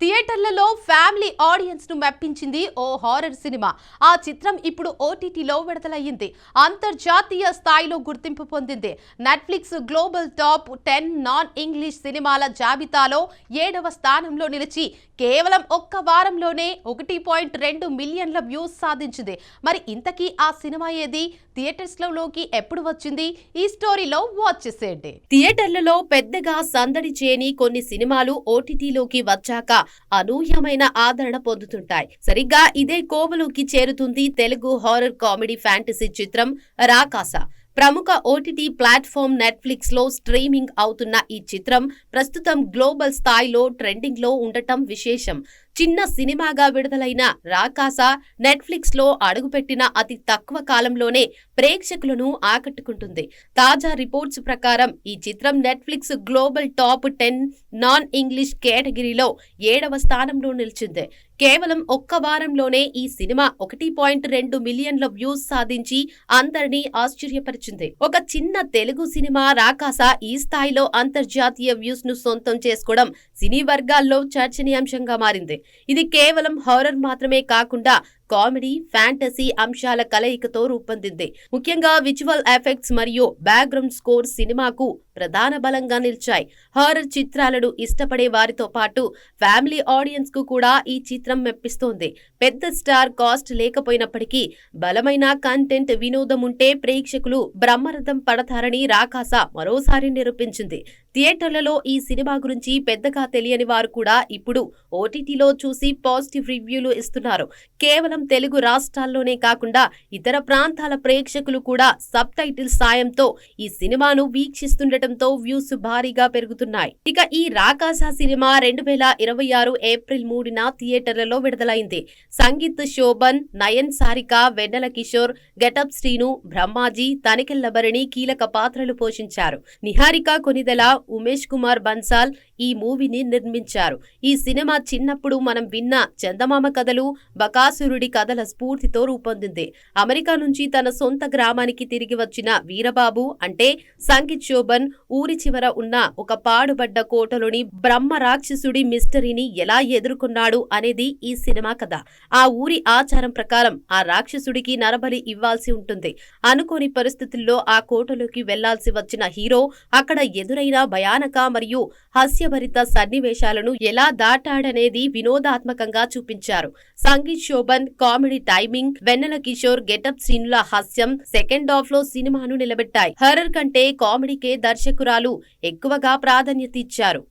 థియేటర్లలో family audience ను మెప్పించింది ఓ horror cinema. ఆ చిత్రం ఇప్పుడు ఓటీటీలో విడుదలయ్యింది. అంతర్జాతీయ స్థాయిలో గుర్తింపు పొందింది. Netflix global top 10 non English సినిమాల జాబితాలో 7వ స్థానంలో నిలిచి కేవలం ఒక్క వారంలోనే 1.2 మిలియన్ల వ్యూస్ సాధించింది. మరి ఇంతకీ ఆ సినిమా ఏది? థియేటర్స్లోకి ఎప్పుడు వచ్చింది? ఈ స్టోరీలో వాచ్ చేసేయండి. థియేటర్లలో పెద్దగా సందడి చేయని కొన్ని సినిమాలు ఓటీటీలోకి వచ్చాక అనూహ్యమైన ఆదరణ పొందుతుంటాయి. సరిగ్గా ఇదే కోవలోకి చేరుతుంది తెలుగు హారర్ కామెడీ ఫ్యాంటసీ చిత్రం రాకాస. ప్రముఖ ఓటీటీ ప్లాట్ఫామ్ నెట్ఫ్లిక్స్ లో స్ట్రీమింగ్ అవుతున్న ఈ చిత్రం ప్రస్తుతం గ్లోబల్ స్థాయిలో ట్రెండింగ్ లో ఉండటం విశేషం. చిన్న సినిమాగా విడుదలైన రాకాస నెట్ఫ్లిక్స్ లో అడుగుపెట్టిన అతి తక్కువ కాలంలోనే ప్రేక్షకులను ఆకట్టుకుంటుంది. తాజా రిపోర్ట్స్ ప్రకారం ఈ చిత్రం Netflix global top 10 non English కేటగిరీలో 7వ స్థానంలో నిలిచింది. కేవలం ఒక్క వారంలోనే ఈ సినిమా 1.2 మిలియన్ల వ్యూస్ సాధించి అందరినీ ఆశ్చర్యపరిచింది. ఒక చిన్న తెలుగు సినిమా రాకాస ఈ స్థాయిలో అంతర్జాతీయ వ్యూస్ ను సొంతం చేసుకోవడం సినీ వర్గాల్లో చర్చనీయాంశంగా మారింది. ఇది కేవలం హారర్ మాత్రమే కాకుండా కామెడీ, ఫ్యాంటసీ అంశాల కలయికతో రూపొందింది. ముఖ్యంగా విజువల్ ఎఫెక్ట్స్ మరియు బ్యాక్గ్రౌండ్ స్కోర్ సినిమాకు ప్రధాన బలంగా నిలిచాయి. హారర్ చిత్రాలను ఇష్టపడే వారితో పాటు ఫ్యామిలీ ఆడియన్స్ కు కూడా ఈ చిత్రం మెప్పిస్తోంది. పెద్ద స్టార్ కాస్ట్ లేకపోయినప్పటికీ బలమైన కంటెంట్, వినోదం ఉంటే ప్రేక్షకులు బ్రహ్మరథం పడతారని రాకాస మరోసారి నిరూపించింది. థియేటర్లలో ఈ సినిమా గురించి పెద్దగా తెలియని వారు కూడా ఇప్పుడు ఓటీటీలో చూసి పాజిటివ్ రివ్యూలు ఇస్తున్నారు. కేవలం తెలుగు రాష్ట్రాల్లోనే కాకుండా ఇతర ప్రాంతాల ప్రేక్షకులు కూడా సబ్ టైటిల్స్ సాయంతో ఈ సినిమాను వీక్షిస్తుండటంతో వ్యూస్ భారీగా పెరుగుతున్నాయి. ఇక ఈ రాకాస సినిమా 2026 ఏప్రిల్ 3న థియేటర్లలో విడుదలైంది. సంగీత్ శోభన్, నయన్ సారిక, వెన్నెల కిషోర్, గెటప్ శ్రీను, బ్రహ్మాజీ, తనికెళ్ల భరణి కీలక పాత్రలు పోషించారు. నిహారిక కొనిదెల, ఉమేష్ కుమార్ బన్సాల్ ఈ మూవీని నిర్మించారు. ఈ సినిమా చిన్నప్పుడు మనం విన్న చందమామ కథలు, బకాసురుడి కథల స్ఫూర్తితో రూపొందింది. అమెరికా నుంచి తన సొంత గ్రామానికి తిరిగి వచ్చిన వీరబాబు అంటే సంగీత్ శోభన్ ఊరి చివర ఉన్న ఒక పాడుబడ్డ కోటలోని బ్రహ్మ రాక్షసుడి మిస్టరీని ఎలా ఎదుర్కొన్నాడు అనేది ఈ సినిమా కథ. ఆ ఊరి ఆచారం ప్రకారం ఆ రాక్షసుడికి నరబలి ఇవ్వాల్సి ఉంటుంది. అనుకోని పరిస్థితుల్లో ఆ కోటలోకి వెళ్లాల్సి వచ్చిన హీరో అక్కడ ఎదురైన భయానక మరియు హాస్యభరిత సన్నివేశాలను ఎలా దాటాడనేది వినోదాత్మకంగా చూపించారు. సంగీత్ శోభన్ కామెడీ టైమింగ్, వెన్నెల కిషోర్ గెటప్ సీన్ల హాస్యం సెకండ్ హాఫ్ లో సినిమాను నిలబెట్టాయి. హర్రర్ కంటే కామెడీకే దర్శకురాలు ఎక్కువగా ప్రాధాన్యత ఇచ్చారు.